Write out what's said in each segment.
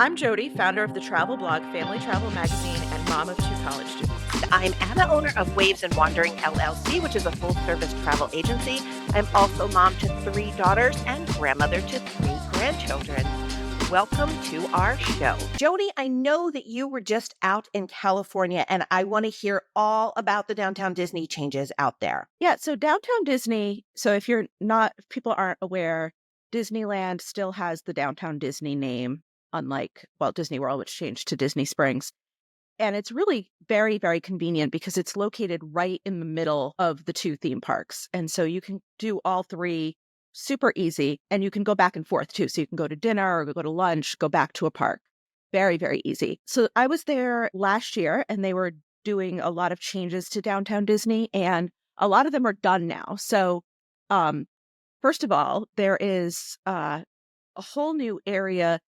I'm Jody, founder of the travel blog Family Travel Magazine and mom of two college students. I'm Anna, owner of Waves and Wandering LLC, which is a full-service travel agency. I'm also mom to 3 daughters and grandmother to 3 grandchildren. Welcome to our show. Jody, I know that you were just out in California, and I want to hear all about the Downtown Disney changes out there. Yeah, so Downtown Disney, so if people aren't aware, Disneyland still has the Downtown Disney name, unlike Walt Disney World, which changed to Disney Springs. And it's really very, very convenient because it's located right in the middle of the two theme parks. And so you can do all three super easy, and you can go back and forth too. So you can go to dinner or go to lunch, go back to a park. Very, very easy. So I was there last year and they were doing a lot of changes to Downtown Disney, and a lot of them are done now. So first of all, there is a whole new area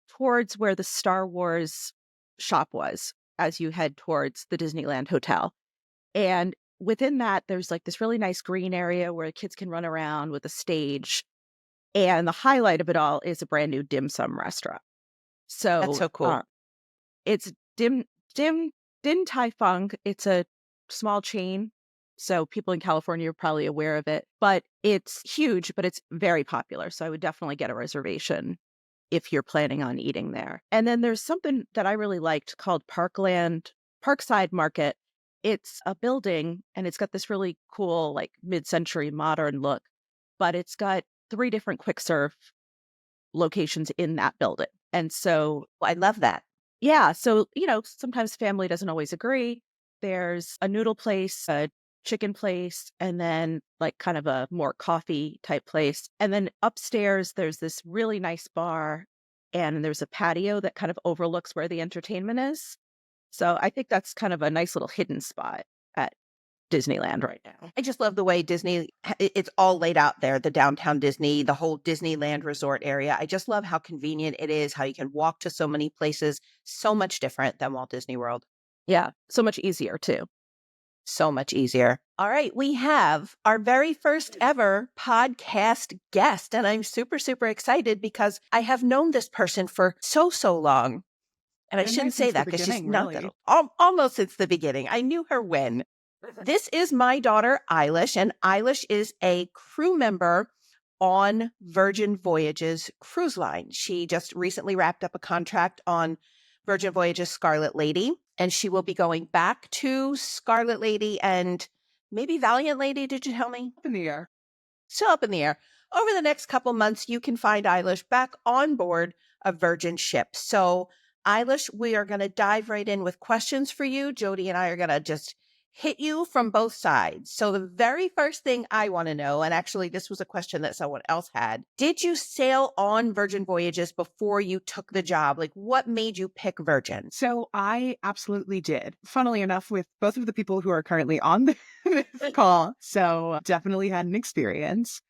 towards where the Star Wars shop was as you head towards the Disneyland Hotel. And within that, there's like this really nice green area where kids can run around with a stage. And the highlight of it all is a brand new dim sum restaurant. That's So so cool. it's Din Tai Fung. It's a small chain. So people in California are probably aware of it, but it's huge, but it's very popular. So I would definitely get a reservation if you're planning on eating there. And then there's something that I really liked called Parkside Market. It's a building and it's got this really cool, like mid-century modern look, but it's got 3 different quick serve locations in that building. And so, I love that. yeah, so, sometimes family doesn't always agree. There's a noodle place, a chicken place, and then like kind of a more coffee type place. And then upstairs, there's this really nice bar, and there's a patio that kind of overlooks where the entertainment is. So I think that's kind of a nice little hidden spot at Disneyland right now. I just love the way it's all laid out there, the Downtown Disney, the whole Disneyland resort area. I just love how convenient it is, how you can walk to so many places, so much different than Walt Disney World. Yeah, so much easier too. So much easier. All right, we have our very first ever podcast guest, and I'm super, super excited because I have known this person for so, so long. And I shouldn't say that because she's not that almost since the beginning. I knew her when. This is my daughter, Eilish, and Eilish is a crew member on Virgin Voyages cruise line. She just recently wrapped up a contract on Virgin Voyages Scarlet Lady, and she will be going back to Scarlet Lady and maybe Valiant Lady, did you tell me? Up in the air. Still up in the air. Over the next couple months, you can find Eilish back on board a Virgin ship. So, Eilish, we are going to dive right in with questions for you. Jody and I are going to just hit you from both sides. So the very first thing I want to know, and actually this was a question that someone else had, did you sail on Virgin Voyages before you took the job? Like, what made you pick Virgin? So I absolutely did. Funnily enough, with both of the people who are currently on this call. So definitely had an experience.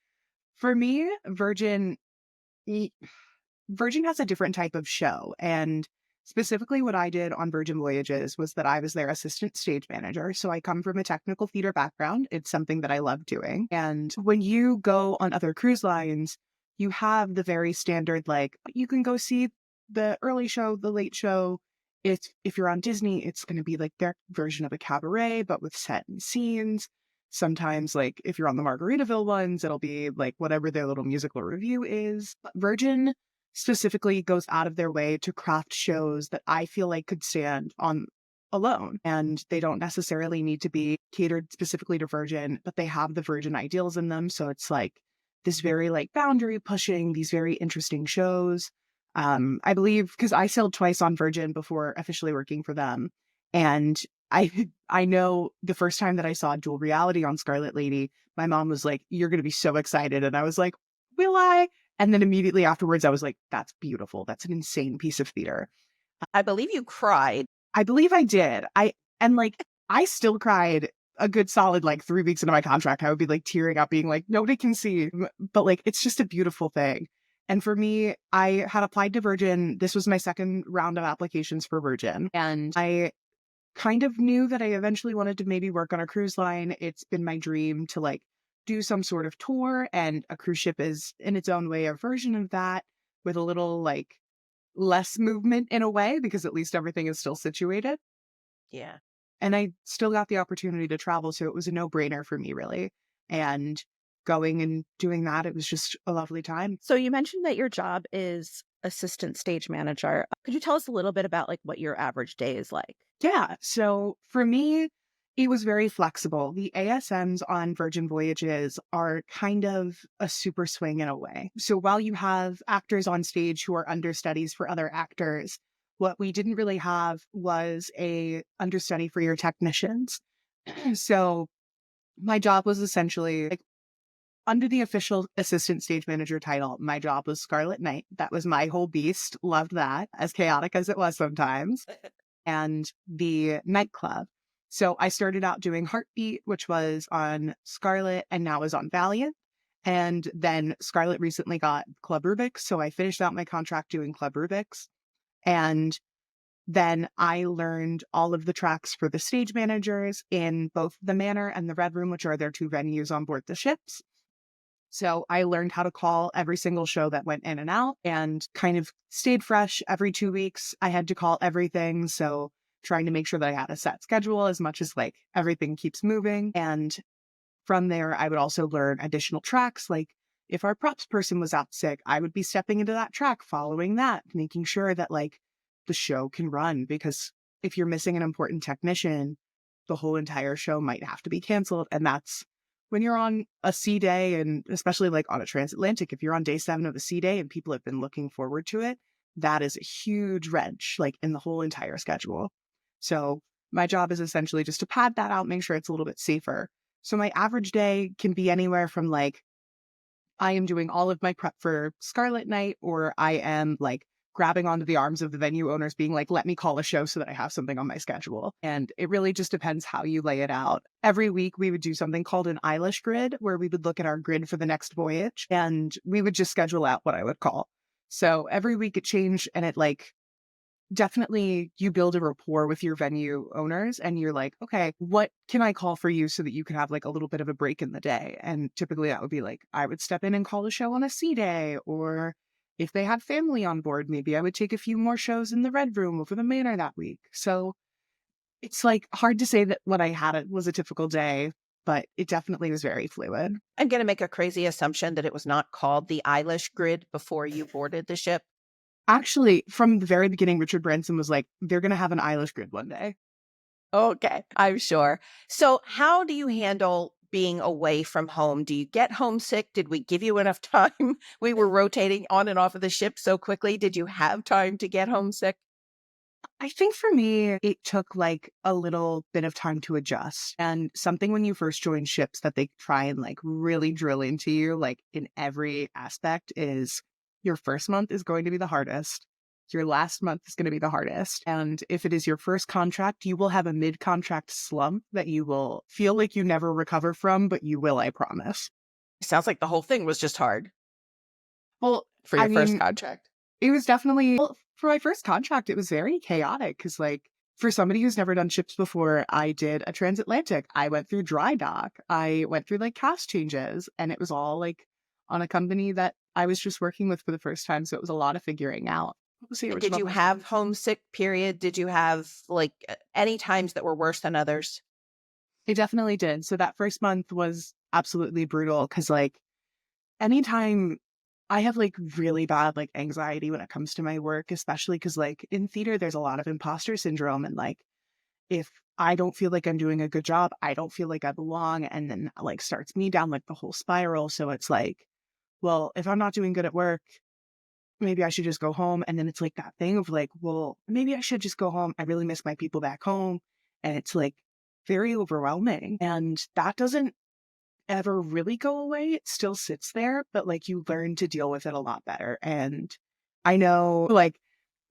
For me, Virgin has a different type of show. And specifically what I did on Virgin Voyages was that I was their assistant stage manager. So I come from a technical theater background. It's something that I love doing. And when you go on other cruise lines, you have the very standard, like, you can go see the early show, the late show. If you're on Disney, it's going to be like their version of a cabaret, but with set and scenes. Sometimes, like, if you're on the Margaritaville ones, it'll be like whatever their little musical review is. But Virgin specifically goes out of their way to craft shows that I feel like could stand on alone. And they don't necessarily need to be catered specifically to Virgin, but they have the Virgin ideals in them. So it's like this very like boundary pushing, these very interesting shows. I believe because I sailed twice on Virgin before officially working for them. And I know the first time that I saw dual reality on Scarlet Lady, my mom was like, "You're going to be so excited." And I was like, "Will I?" And then immediately afterwards, I was like, "That's beautiful. That's an insane piece of theater." I believe you cried. I believe I did. I still cried a good solid like 3 weeks into my contract. I would be like tearing up, being like, nobody can see. But like, it's just a beautiful thing. And for me, I had applied to Virgin. This was my second round of applications for Virgin. And I kind of knew that I eventually wanted to maybe work on a cruise line. It's been my dream to like do some sort of tour, and a cruise ship is in its own way a version of that, with a little like less movement in a way because at least everything is still situated. Yeah. And I still got the opportunity to travel. So it was a no-brainer for me, really. And going and doing that, it was just a lovely time. So you mentioned that your job is assistant stage manager. Could you tell us a little bit about like what your average day is like? Yeah. So for me, it was very flexible. The ASMs on Virgin Voyages are kind of a super swing in a way. So while you have actors on stage who are understudies for other actors, what we didn't really have was a understudy for your technicians. So my job was essentially like under the official assistant stage manager title, my job was Scarlet Knight. That was my whole beast. Loved that, as chaotic as it was sometimes. And the nightclub. So I started out doing Heartbeat, which was on Scarlet and now is on Valiant. And then Scarlet recently got Club Rubik's. So I finished out my contract doing Club Rubik's. And then I learned all of the tracks for the stage managers in both the Manor and the Red Room, which are their two venues on board the ships. So I learned how to call every single show that went in and out and kind of stayed fresh every 2 weeks. I had to call everything. So trying to make sure that I had a set schedule as much as like everything keeps moving. And from there, I would also learn additional tracks. Like if our props person was out sick, I would be stepping into that track, following that, making sure that like the show can run. Because if you're missing an important technician, the whole entire show might have to be canceled. And that's when you're on a sea day, and especially like on a transatlantic, if you're on day 7 of a sea day and people have been looking forward to it, that is a huge wrench like in the whole entire schedule. So my job is essentially just to pad that out, make sure it's a little bit safer. So my average day can be anywhere from like I am doing all of my prep for Scarlet Night, or I am like grabbing onto the arms of the venue owners being like, let me call a show so that I have something on my schedule. And it really just depends how you lay it out. Every week we would do something called an Eilish grid, where we would look at our grid for the next voyage and we would just schedule out what I would call. So every week it changed, and it like definitely you build a rapport with your venue owners and you're like, okay, what can I call for you so that you can have like a little bit of a break in the day? And typically that would be like, I would step in and call a show on a sea day, or if they had family on board, maybe I would take a few more shows in the Red Room over the Manor that week. So it's like hard to say that what I had it was a typical day, but it definitely was very fluid. I'm going to make a crazy assumption that it was not called the Eilish grid before you boarded the ship. Actually, from the very beginning, Richard Branson was like, they're going to have an Eilish grid one day. Okay, I'm sure. So how do you handle being away from home? Do you get homesick? Did we give you enough time? We were rotating on and off of the ship so quickly. Did you have time to get homesick? I think for me, it took like a little bit of time to adjust. And something when you first join ships that they try and like really drill into you, like in every aspect, is your first month is going to be the hardest. Your last month is going to be the hardest. And if it is your first contract, you will have a mid-contract slump that you will feel like you never recover from, but you will, I promise. Sounds like the whole thing was just hard Well, for I your first mean, contract. it was definitely, well, for my first contract, it was very chaotic because, like, for somebody who's never done ships before, I did a transatlantic. I went through dry dock. I went through like cast changes, and it was all like on a company that I was just working with for the first time. So it was a lot of figuring out. What was the And did original you question? have homesick period? Did you have like any times that were worse than others? It definitely did. So that first month was absolutely brutal because, like, anytime I have like really bad like anxiety when it comes to my work, especially because like in theater, there's a lot of imposter syndrome. And like, if I don't feel like I'm doing a good job, I don't feel like I belong. And then like starts me down like the whole spiral. So it's like, well, if I'm not doing good at work, maybe I should just go home. And then it's like that thing of like, well, maybe I should just go home. I really miss my people back home. And it's like very overwhelming. And that doesn't ever really go away. It still sits there, but like you learn to deal with it a lot better. And I know like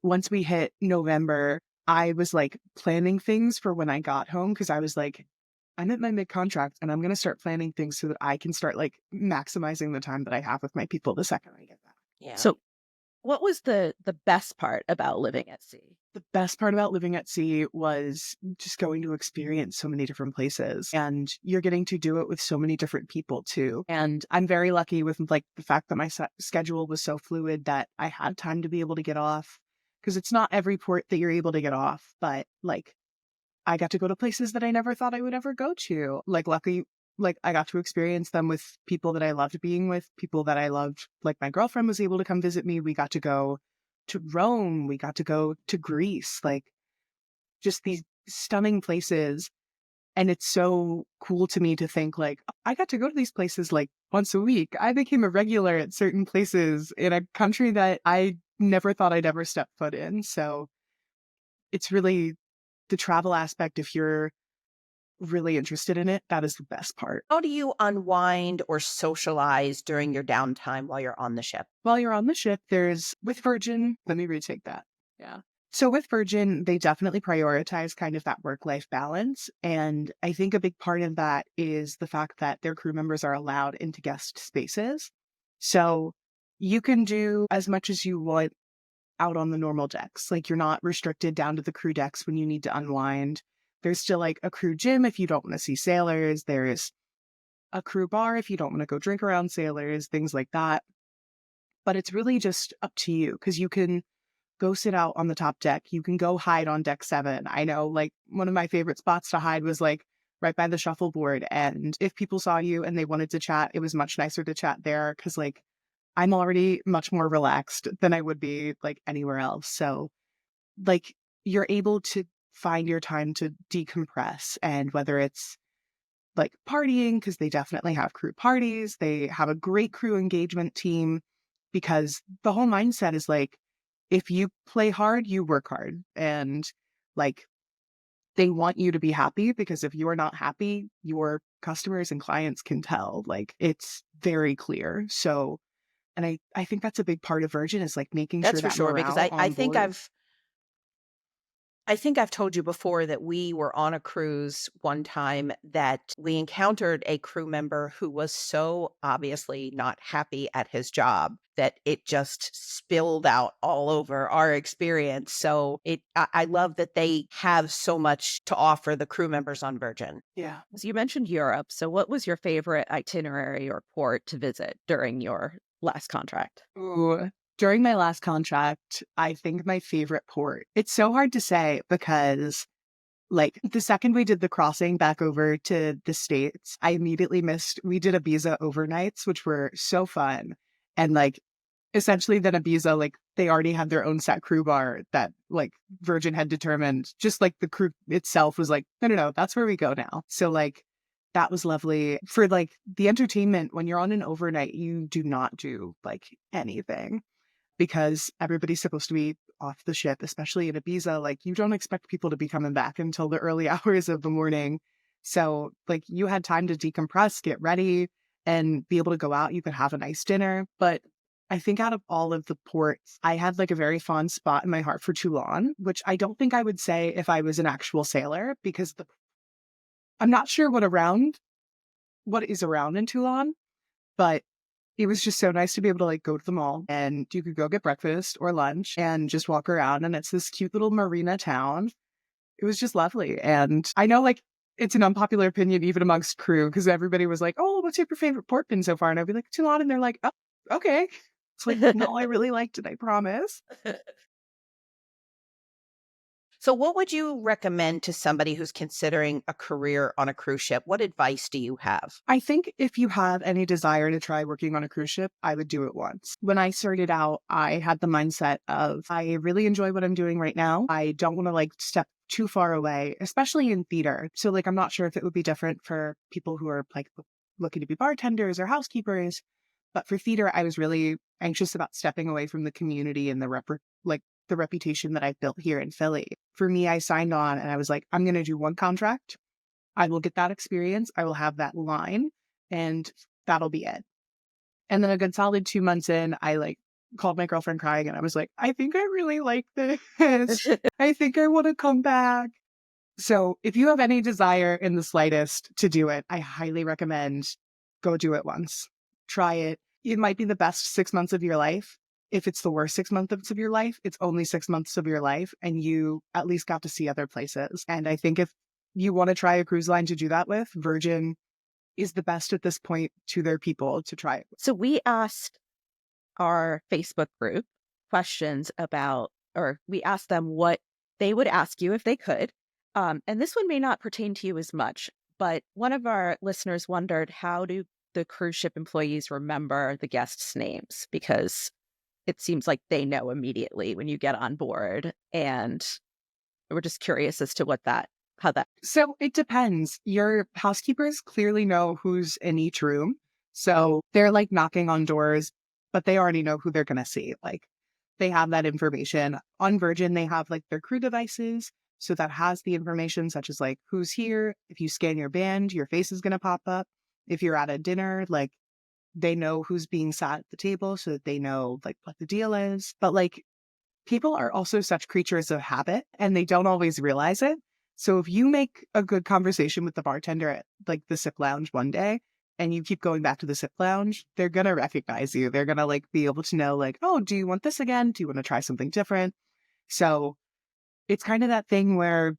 once we hit November, I was like planning things for when I got home because I was like, I'm at my mid contract and I'm going to start planning things so that I can start like maximizing the time that I have with my people the second I get back. Yeah. So what was the best part about living at sea? The best part about living at sea was just going to experience so many different places, and you're getting to do it with so many different people too. And I'm very lucky with like the fact that my schedule was so fluid that I had time to be able to get off. because it's not every port that you're able to get off, but like I got to go to places that I never thought I would ever go to. Like, lucky, like, I got to experience them with people that I loved being with, people that I loved. Like, my girlfriend was able to come visit me. We got to go to Rome. We got to go to Greece, like, just these stunning places. And it's so cool to me to think, like, I got to go to these places like once a week. I became a regular at certain places in a country that I never thought I'd ever step foot in. So it's really the travel aspect. If you're really interested in it, that is the best part. How do you unwind or socialize during your downtime while you're on the ship? While you're on the ship, there's with Virgin, let me retake that. Yeah. So with Virgin, they definitely prioritize kind of that work-life balance. And I think a big part of that is the fact that their crew members are allowed into guest spaces. So you can do as much as you want out on the normal decks. Like, you're not restricted down to the crew decks when you need to unwind. There's still like a crew gym if you don't want to see sailors. There's a crew bar if you don't want to go drink around sailors, things like that. But it's really just up to you, because you can go sit out on the top deck. You can go hide on deck 7. I know, like, one of my favorite spots to hide was like right by the shuffleboard. And if people saw you and they wanted to chat, it was much nicer to chat there, because like I'm already much more relaxed than I would be like anywhere else. So like you're able to find your time to decompress. And whether it's like partying, because they definitely have crew parties, they have a great crew engagement team, because the whole mindset is like, if you play hard, you work hard. And like they want you to be happy, because if you are not happy, your customers and clients can tell. Like, it's very clear. So, and I think that's a big part of Virgin, is like making That's sure for that sure, because morale on board. I think I've told you before that we were on a cruise one time that we encountered a crew member who was so obviously not happy at his job that it just spilled out all over our experience. So I love that they have so much to offer the crew members on Virgin. Yeah. So you mentioned Europe. So what was your favorite itinerary or port to visit during your last contract? Ooh. During my last contract, I think my favorite port, it's so hard to say, because like the second we did the crossing back over to the States, I immediately missed, we did Ibiza overnights, which were so fun. And like essentially then Ibiza, like they already had their own set crew bar that like Virgin had determined, just like the crew itself was like, no, no, no, that's where we go now. So like that was lovely. For like the entertainment, when you're on an overnight, you do not do like anything, because everybody's supposed to be off the ship, especially in Ibiza. Like, you don't expect people to be coming back until the early hours of the morning. So like you had time to decompress, get ready, and be able to go out. You could have a nice dinner. But I think out of all of the ports, I had like a very fond spot in my heart for Toulon, which I don't think I would say if I was an actual sailor, because I'm not sure what is around in Toulon, but it was just so nice to be able to like go to the mall, and you could go get breakfast or lunch and just walk around. And it's this cute little marina town. It was just lovely. And I know like it's an unpopular opinion even amongst crew, because everybody was like, oh, what's your favorite port been so far? And I'd be like, Toulon. And they're like, oh, okay. It's like, no, I really liked it, I promise. So, what would you recommend to somebody who's considering a career on a cruise ship? What advice do you have? I think if you have any desire to try working on a cruise ship, I would do it once. When I started out, I had the mindset of, I really enjoy what I'm doing right now. I don't want to like step too far away, especially in theater. So like, I'm not sure if it would be different for people who are like looking to be bartenders or housekeepers, but for theater, I was really anxious about stepping away from the community and the reputation that I've built here in Philly. For me, I signed on and I was like, I'm going to do one contract. I will get that experience. I will have that line, and that'll be it. And then a good solid 2 months in, I like called my girlfriend crying, and I was like, I think I really like this. I think I want to come back. So if you have any desire in the slightest to do it, I highly recommend go do it once. Try it. It might be the best 6 months of your life. If it's the worst 6 months of your life, it's only 6 months of your life, and you at least got to see other places. And I think if you want to try a cruise line to do that with, Virgin is the best at this point to their people to try it. So we asked our Facebook group questions about or we asked them what they would ask you if they could. And this one may not pertain to you as much, but one of our listeners wondered, how do the cruise ship employees remember the guests' names? Because it seems like they know immediately when you get on board. And we're just curious as to how that. So it depends. Your housekeepers clearly know who's in each room. So they're like knocking on doors, but they already know who they're going to see. Like they have that information. On Virgin, they have like their crew devices. So that has the information such as like who's here. If you scan your band, your face is going to pop up. If you're at a dinner, like they know who's being sat at the table so that they know like what the deal is. But like people are also such creatures of habit and they don't always realize it. So if you make a good conversation with the bartender at like the sip lounge one day and you keep going back to the sip lounge, they're going to recognize you. They're going to like be able to know like, oh, do you want this again? Do you want to try something different? So it's kind of that thing where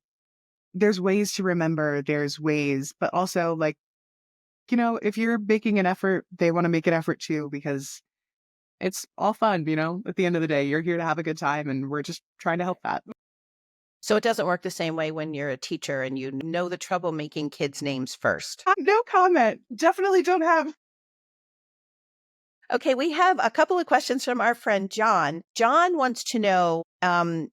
there's ways to remember, there's ways, but also like, if you're making an effort, they want to make an effort too, because it's all fun, at the end of the day, you're here to have a good time and we're just trying to help that. So it doesn't work the same way when you're a teacher and you know the trouble making kids' names first. No comment. Definitely don't have. Okay, we have a couple of questions from our friend John. John wants to know, and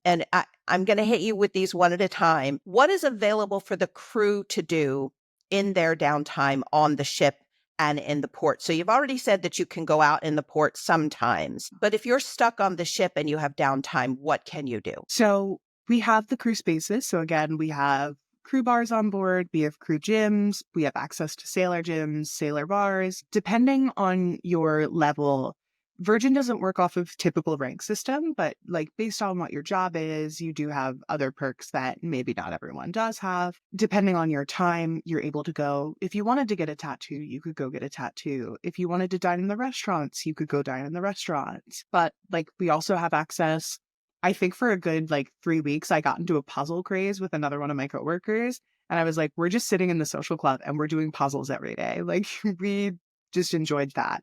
I'm going to hit you with these one at a time. What is available for the crew to do in their downtime on the ship and in the port? So you've already said that you can go out in the port sometimes, but if you're stuck on the ship and you have downtime, what can you do? So we have the crew spaces. So again, we have crew bars on board, we have crew gyms, we have access to sailor gyms, sailor bars. Depending on your level, Virgin doesn't work off of typical rank system, but like based on what your job is, you do have other perks that maybe not everyone does have. Depending on your time, you're able to go. If you wanted to get a tattoo, you could go get a tattoo. If you wanted to dine in the restaurants, you could go dine in the restaurants. But like we also have access. I think for a good like 3 weeks, I got into a puzzle craze with another one of my coworkers. And I was like, we're just sitting in the social club and we're doing puzzles every day. Like we just enjoyed that.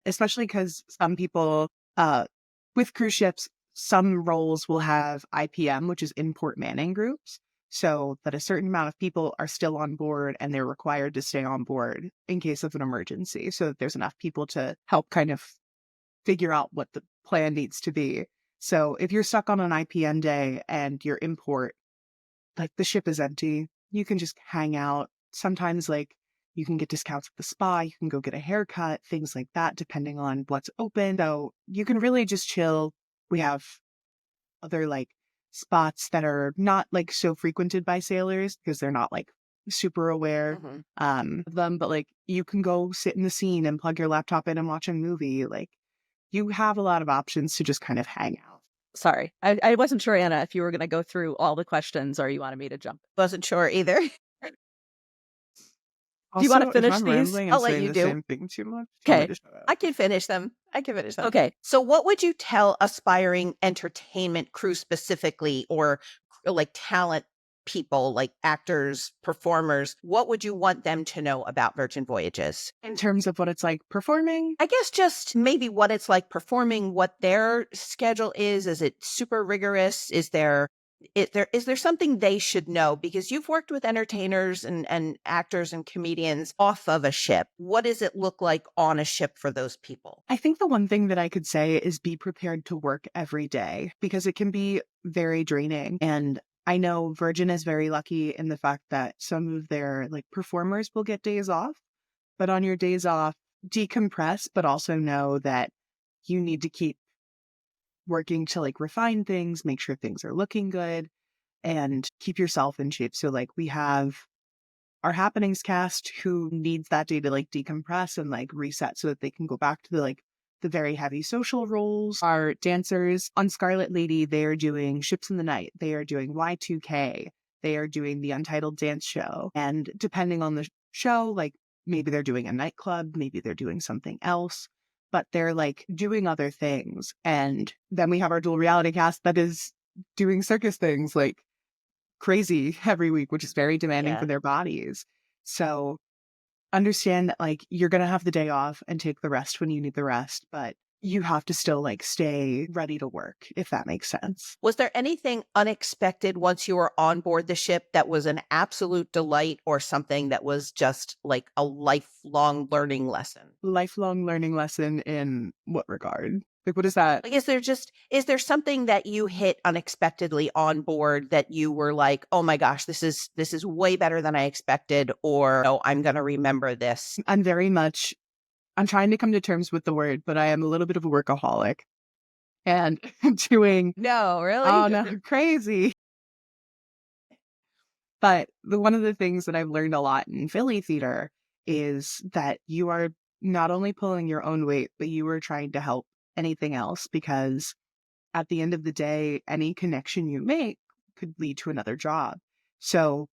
Especially because some people with cruise ships, some roles will have IPM, which is import manning groups. So that a certain amount of people are still on board and they're required to stay on board in case of an emergency. So that there's enough people to help kind of figure out what the plan needs to be. So if you're stuck on an IPM day and your import, like the ship is empty, you can just hang out. Sometimes like you can get discounts at the spa, you can go get a haircut, things like that, depending on what's open. So you can really just chill. We have other like spots that are not like so frequented by sailors because they're not like super aware of them, but like you can go sit in the scene and plug your laptop in and watch a movie. Like you have a lot of options to just kind of hang out. Sorry, I wasn't sure, Anna, if you were going to go through all the questions or you wanted me to jump. Wasn't sure either. Do you want to Also, if finish I'm these? rambling and I'll let saying you the do. same thing too much, tell me Okay. to shut up. I can finish them. Okay. So what would you tell aspiring entertainment crew specifically, or like talent people, like actors, performers? What would you want them to know about Virgin Voyages? In terms of what it's like performing, I guess just maybe what it's like performing, what their schedule is. Is it super rigorous? Is there something they should know? Because you've worked with entertainers and actors and comedians off of a ship. What does it look like on a ship for those people? I think the one thing that I could say is be prepared to work every day because it can be very draining. And I know Virgin is very lucky in the fact that some of their like performers will get days off, but on your days off, decompress, but also know that you need to keep working to like refine things, make sure things are looking good, and keep yourself in shape. So like we have our happenings cast who needs that day to like decompress and like reset so that they can go back to the very heavy social roles. Our dancers on Scarlet Lady, they are doing Ships in the Night. They are doing Y2K. They are doing the Untitled Dance Show. And depending on the show, like maybe they're doing a nightclub, maybe they're doing something else, but they're like doing other things. And then we have our dual reality cast that is doing circus things like crazy every week, which is very demanding for their bodies. So understand that like you're going to have the day off and take the rest when you need the rest, but you have to still like stay ready to work, if that makes sense. Was there anything unexpected once you were on board the ship that was an absolute delight or something that was just like a lifelong learning lesson? Lifelong learning lesson in what regard? Like, what is that? Like, is there something that you hit unexpectedly on board that you were like, oh my gosh, this is way better than I expected, or oh, I'm gonna remember this? I'm trying to come to terms with the word, but I am a little bit of a workaholic and doing, No, oh really? no, crazy. But one of the things that I've learned a lot in Philly theater is that you are not only pulling your own weight, but you are trying to help anything else, because at the end of the day, any connection you make could lead to another job. So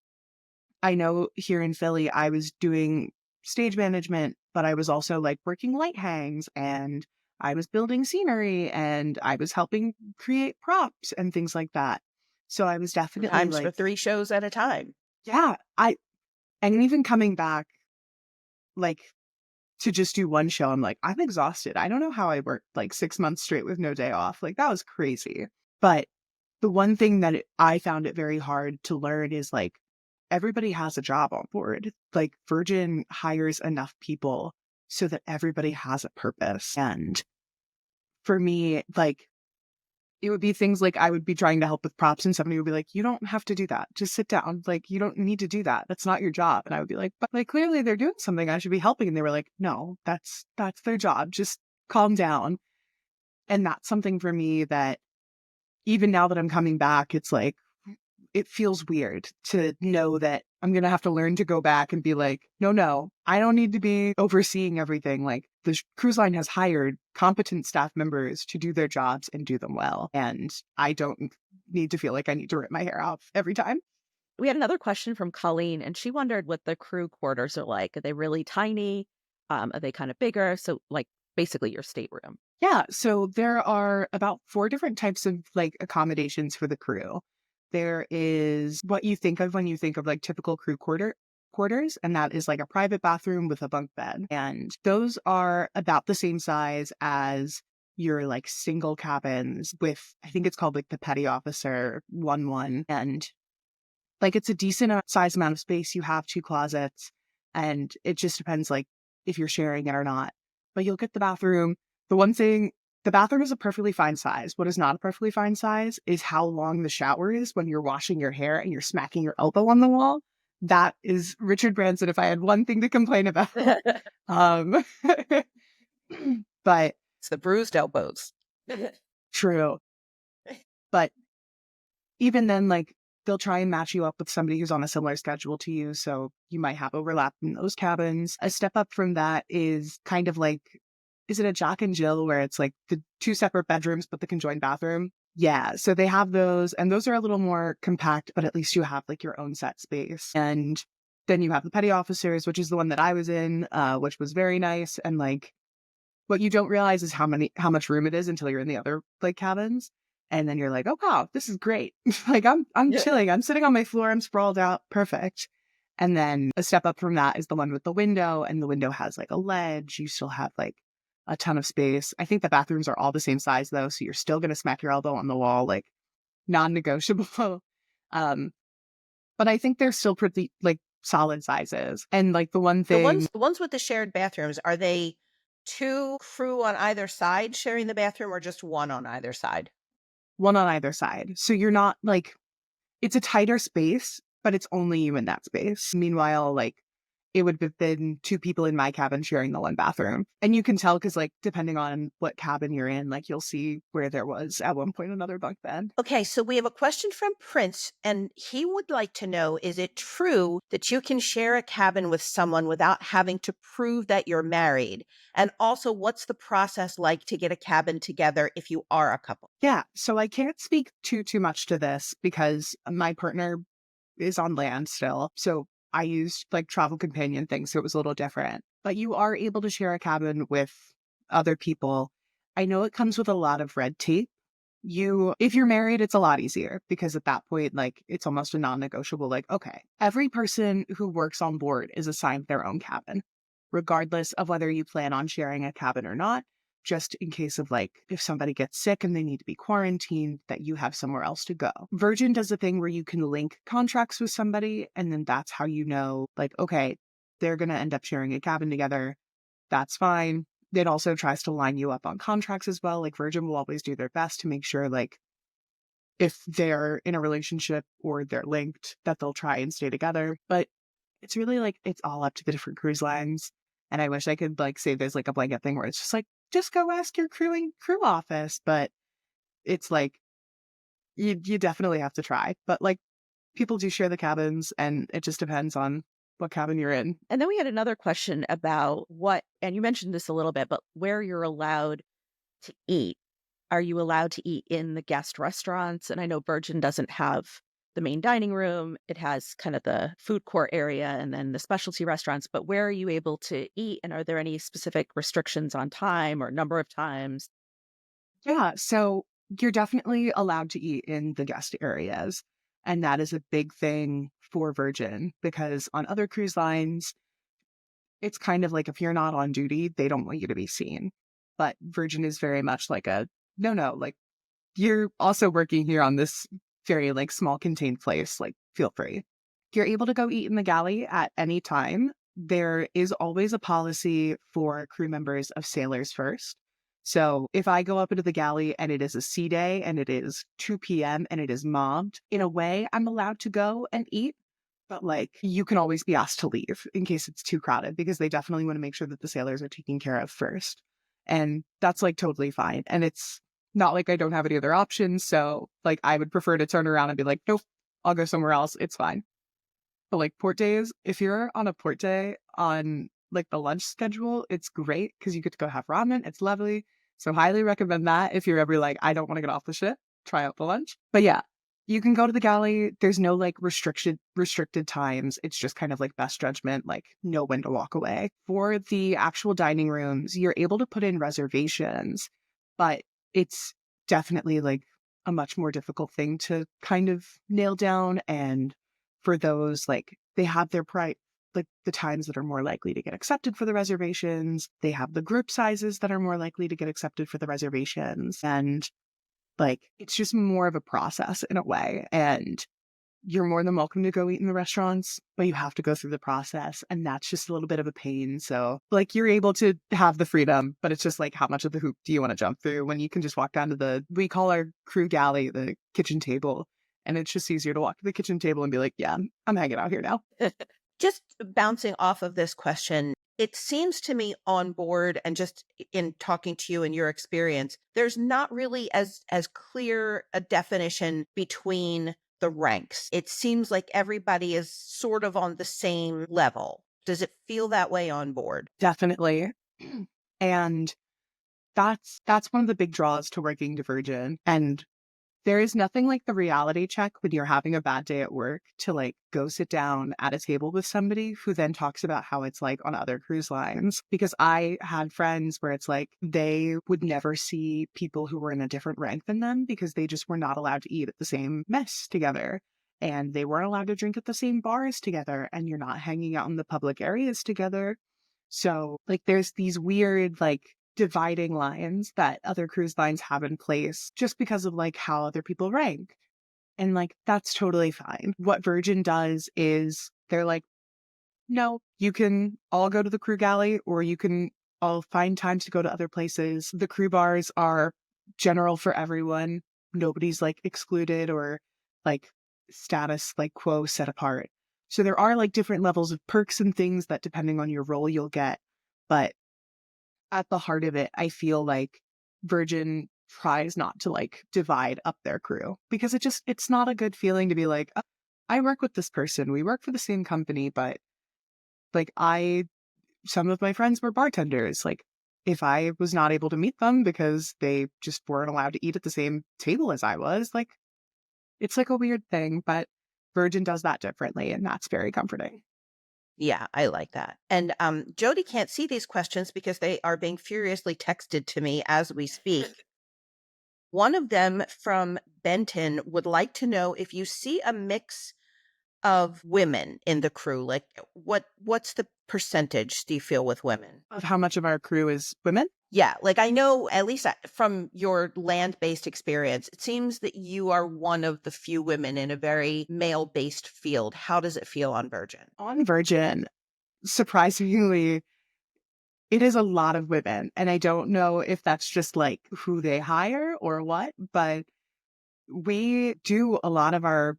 I know here in Philly, I was doing stage management, but I was also like working light hangs, and I was building scenery, and I was helping create props and things like that. So I was definitely Sometimes for like, 3 shows at a time. yeah, and even coming back, like, to just do one show, I'm like, I'm exhausted. I don't know how I worked like 6 months straight with no day off. Like, that was crazy. But the one thing that I found it very hard to learn is like, everybody has a job on board. Like, Virgin hires enough people so that everybody has a purpose. And for me, like, it would be things like I would be trying to help with props and somebody would be like, you don't have to do that. Just sit down. Like, you don't need to do that. That's not your job. And I would be like, but like, clearly they're doing something. I should be helping. And they were like, no, that's their job. Just calm down. And that's something for me that even now that I'm coming back, it's like, it feels weird to know that I'm going to have to learn to go back and be like, no, I don't need to be overseeing everything. Like, the cruise line has hired competent staff members to do their jobs and do them well. And I don't need to feel like I need to rip my hair off every time. We had another question from Colleen, and she wondered what the crew quarters are like. Are they really tiny? Are they kind of bigger? So, like, basically your stateroom. Yeah. So there are about 4 different types of like accommodations for the crew. There is what you think of when you think of like typical crew quarters, and that is like a private bathroom with a bunk bed. And those are about the same size as your like single cabins with, I think it's called like the petty officer 1-1. And like, it's a decent size amount of space. You have 2 closets, and it just depends like if you're sharing it or not. But you'll get the bathroom. The one thing, the bathroom is a perfectly fine size. What is not a perfectly fine size is how long the shower is when you're washing your hair and you're smacking your elbow on the wall. That is Richard Branson if I had one thing to complain about. Um, but It's the bruised elbows. true. But even then, like, they'll try and match you up with somebody who's on a similar schedule to you. So you might have overlap in those cabins. A step up from that is kind of like, is it a Jack and Jill where it's like the 2 separate bedrooms, but the conjoined bathroom? Yeah. So they have those, and those are a little more compact, but at least you have like your own set space. And then you have the petty officers, which is the one that I was in, which was very nice. And like, what you don't realize is how much room it is until you're in the other like cabins. And then you're like, oh wow, this is great. Like, I'm Yeah. chilling. I'm sitting on my floor. I'm sprawled out. Perfect. And then a step up from that is the one with the window, and the window has like a ledge. You still have like a ton of space. I think the bathrooms are all the same size though. So you're still going to smack your elbow on the wall, like non-negotiable. Um, but I think they're still pretty like solid sizes. And like the one thing, The ones with the shared bathrooms, are they 2 crew on either side sharing the bathroom or just 1 on either side? one on either side. So you're not like, it's a tighter space, but it's only you in that space. Meanwhile, like, it would have been 2 people in my cabin sharing the one bathroom. And you can tell because, like, depending on what cabin you're in, like, you'll see where there was at one point another bunk bed. Okay, so we have a question from Prince, and he would like to know, is it true that you can share a cabin with someone without having to prove that you're married? And also, what's the process like to get a cabin together if you are a couple? Yeah. So I can't speak too much to this because my partner is on land still. So I used like travel companion things. So it was a little different. But you are able to share a cabin with other people. I know it comes with a lot of red tape. If you're married, it's a lot easier because at that point, like, it's almost a non-negotiable, like, okay, every person who works on board is assigned their own cabin, regardless of whether you plan on sharing a cabin or not. just in case of like if somebody gets sick and they need to be quarantined, that you have somewhere else to go. Virgin does a thing where you can link contracts with somebody, and then that's how you know, like, okay, they're going to end up sharing a cabin together. That's fine. It also tries to line you up on contracts as well. Like Virgin will always do their best to make sure, like, if they're in a relationship or they're linked, that they'll try and stay together. But it's really like it's all up to the different cruise lines. And I wish I could like say there's like a blanket thing where it's just like, just go ask your crew office. But it's like you definitely have to try. But like people do share the cabins, and it just depends on what cabin you're in. And then we had another question about and you mentioned this a little bit, but where you're allowed to eat. Are you allowed to eat in the guest restaurants? And I know Virgin doesn't have the main dining room. It has kind of the food court area and then the specialty restaurants. But where are you able to eat? And are there any specific restrictions on time or number of times? Yeah, so you're definitely allowed to eat in the guest areas. And that is a big thing for Virgin because on other cruise lines, it's kind of like if you're not on duty, they don't want you to be seen. But Virgin is very much like a no, like you're also working here on this very like small contained place, like feel free. You're able to go eat in the galley at any time. There is always a policy for crew members of sailors first. So if I go up into the galley and it is a sea day and it is 2 p.m. and it is mobbed, in a way, I'm allowed to go and eat. But like you can always be asked to leave in case it's too crowded because they definitely want to make sure that the sailors are taken care of first. And that's like totally fine. And it's not like I don't have any other options. So like I would prefer to turn around and be like, nope, I'll go somewhere else. It's fine. But like port days, if you're on a port day on like the lunch schedule, it's great because you get to go have ramen. It's lovely. So highly recommend that if you're ever like, I don't want to get off the ship, try out the lunch. But yeah, you can go to the galley. There's no like restricted times. It's just kind of like best judgment, like know when to walk away. For the actual dining rooms, you're able to put in reservations, but it's definitely like a much more difficult thing to kind of nail down. And for those, like they have their like the times that are more likely to get accepted for the reservations. They have the group sizes that are more likely to get accepted for the reservations. And like, it's just more of a process in a way. And you're more than welcome to go eat in the restaurants, but you have to go through the process. And that's just a little bit of a pain. So like you're able to have the freedom, but it's just like, how much of the hoop do you want to jump through when you can just walk down to we call our crew galley, the kitchen table. And it's just easier to walk to the kitchen table and be like, yeah, I'm hanging out here now. Just bouncing off of this question, it seems to me on board and just in talking to you and your experience, there's not really as clear a definition between the ranks. It seems like everybody is sort of on the same level. Does it feel that way on board? Definitely. And that's one of the big draws to working Divergent. And there is nothing like the reality check when you're having a bad day at work to like go sit down at a table with somebody who then talks about how it's like on other cruise lines. Because I had friends where it's like they would never see people who were in a different rank than them because they just were not allowed to eat at the same mess together. And they weren't allowed to drink at the same bars together. And you're not hanging out in the public areas together. So like there's these weird like dividing lines that other cruise lines have in place just because of like how other people rank. And like, that's totally fine. What Virgin does is they're like, no, you can all go to the crew galley or you can all find times to go to other places. The crew bars are general for everyone. Nobody's like excluded or like status like quo set apart. So there are like different levels of perks and things that depending on your role you'll get. But at the heart of it, I feel like Virgin tries not to like divide up their crew because it's not a good feeling to be like, "Oh, I work with this person. We work for the same company, but like some of my friends were bartenders. Like if I was not able to meet them because they just weren't allowed to eat at the same table as I was, like it's like a weird thing, but Virgin does that differently and that's very comforting. Yeah, I like that. And Jody can't see these questions because they are being furiously texted to me as we speak. One of them from Benton would like to know if you see a mix of women in the crew. Like what's the percentage do you feel with women? Of how much of our crew is women? Yeah, like I know, at least from your land-based experience, it seems that you are one of the few women in a very male-based field. How does it feel on Virgin? On Virgin, surprisingly, it is a lot of women. And I don't know if that's just like who they hire or what, but we do a lot of our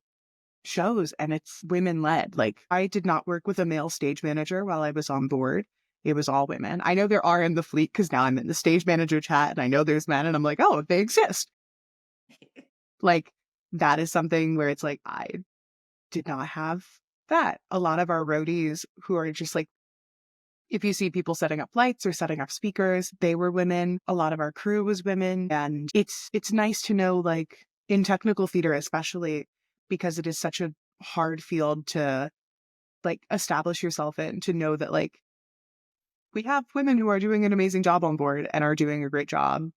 shows and it's women led. Like I did not work with a male stage manager while I was on board. It was all women. I know there are in the fleet because now I'm in the stage manager chat and I know there's men and I'm like, oh, they exist. Like that is something where it's like, I did not have that. A lot of our roadies who are just like, if you see people setting up lights or setting up speakers, they were women. A lot of our crew was women. And it's nice to know, like in technical theater, especially because it is such a hard field to like establish yourself in, to know that like we have women who are doing an amazing job on board and are doing a great job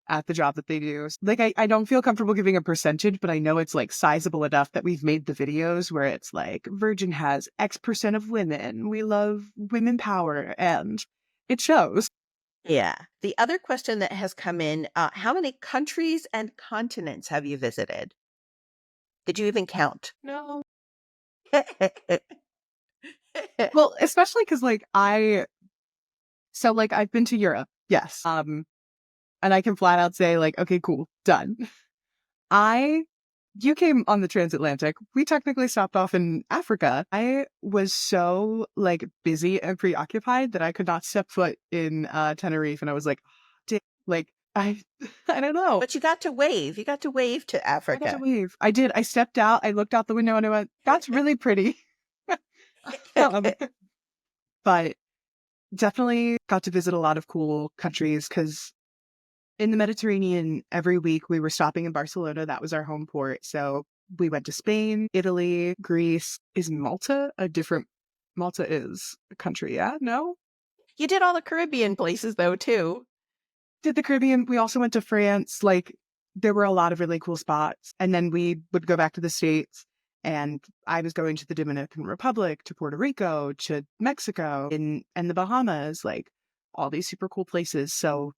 at the job that they do. Like, I don't feel comfortable giving a percentage, but I know it's like sizable enough that we've made the videos where it's like Virgin has X% of women. We love women power and it shows. Yeah. The other question that has come in, how many countries and continents have you visited? Did you even count? No. Well, especially because like I've been to Europe. Yes. And I can flat out say like, okay, cool, done. You came on the transatlantic. We technically stopped off in Africa. I was so like busy and preoccupied that I could not step foot in Tenerife. And I was like, like I, I don't know. But you got to wave. You got to wave to I Africa. got to wave. I did. I stepped out. I looked out the window and I went, that's really pretty. But definitely got to visit a lot of cool countries because in the Mediterranean, every week we were stopping in Barcelona. That was our home port. So we went to Spain, Italy, Greece. Is Malta a different? Malta is a country, yeah? No? You did all the Caribbean places, though, too. Did the Caribbean. We also went to France. Like, there were a lot of really cool spots. And then we would go back to the States. And I was going to the Dominican Republic, to Puerto Rico, to Mexico, and the Bahamas, like all these super cool places. So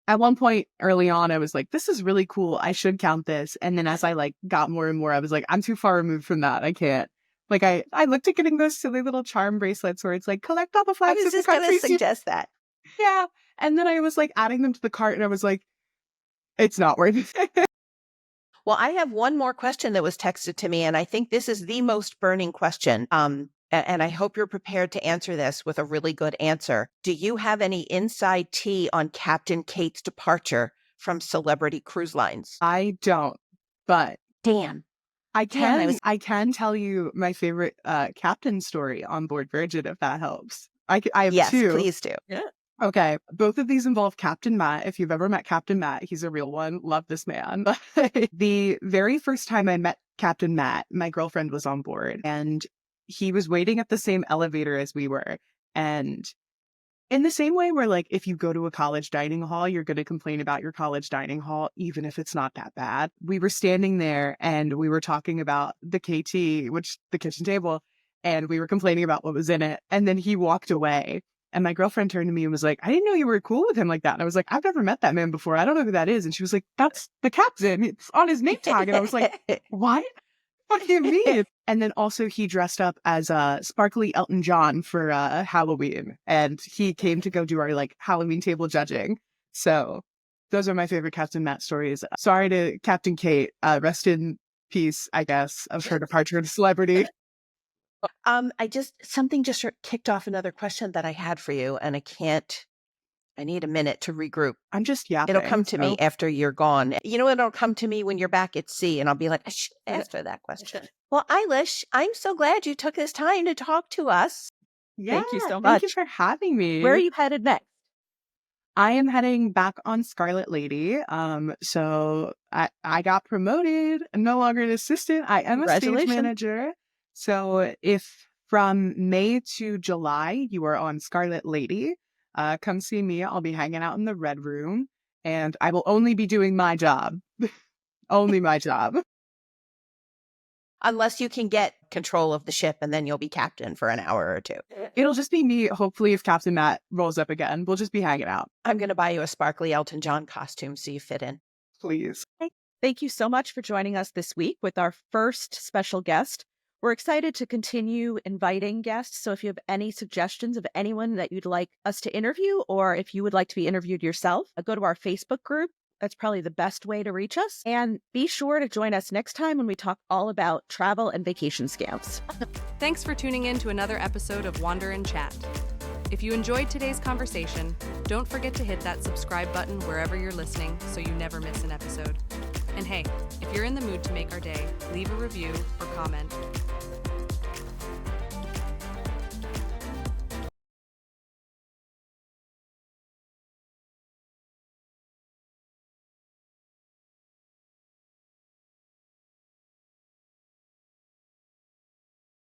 at one point early on, I was like, this is really cool. I should count this. And then as I like got more and more, I was like, I'm too far removed from that. I can't. Like I looked at getting those silly little charm bracelets where it's like, collect all the I flags was of the just going to countries. suggest that. Yeah. And then I was like adding them to the cart and I was like, it's not worth it. Well, I have one more question that was texted to me, and I think this is the most burning question. And I hope you're prepared to answer this with a really good answer. Do you have any inside tea on Captain Kate's departure from Celebrity Cruise Lines? I don't, but Damn. I can tell you my favorite captain story on board Virgin if that helps. I have Yes, two. please do. Yeah. Okay, both of these involve Captain Matt. If you've ever met Captain Matt, he's a real one. Love this man. The very first time I met Captain Matt, my girlfriend was on board and he was waiting at the same elevator as we were. And in the same way where like if you go to a college dining hall, you're going to complain about your college dining hall, even if it's not that bad. We were standing there and we were talking about the KT, which the kitchen table, and we were complaining about what was in it. And then he walked away. And my girlfriend turned to me and was like, I didn't know you were cool with him like that. And I was like, I've never met that man before. I don't know who that is. And she was like, that's the captain. It's on his name tag. And I was like, what? What do you mean? And then also he dressed up as sparkly Elton John for Halloween. And he came to go do our like Halloween table judging. So those are my favorite Captain Matt stories. Sorry to Captain Kate. Rest in peace, I guess, of her departure into celebrity. Something just kicked off another question that I had for you, and I need a minute to regroup. I'm just yapping. It'll come to me after you're gone. You know, it'll come to me when you're back at sea, and I'll be like, I should ask her that question. Well, Eilish, I'm so glad you took this time to talk to us. Yeah, Thank you so thank you much. for having me. Where are you headed next? I am heading back on Scarlet Lady. So I got promoted. I'm no longer an assistant. I am a stage Congratulations. manager. So if from May to July you are on Scarlet Lady, come see me. I'll be hanging out in the Red Room, and I will only be doing my job. Only my job. unless you can get control of the ship and then you'll be captain for an hour or two. It'll just be me. Hopefully, if Captain Matt rolls up again, we'll just be hanging out. I'm going to buy you a sparkly Elton John costume so you fit in. Please. Thank you so much for joining us this week with our first special guest. We're excited to continue inviting guests. So if you have any suggestions of anyone that you'd like us to interview, or if you would like to be interviewed yourself, go to our Facebook group. That's probably the best way to reach us. And be sure to join us next time when we talk all about travel and vacation scams. Thanks for tuning in to another episode of Wander and Chat. If you enjoyed today's conversation, don't forget to hit that subscribe button wherever you're listening so you never miss an episode. And hey, if you're in the mood to make our day, leave a review or comment.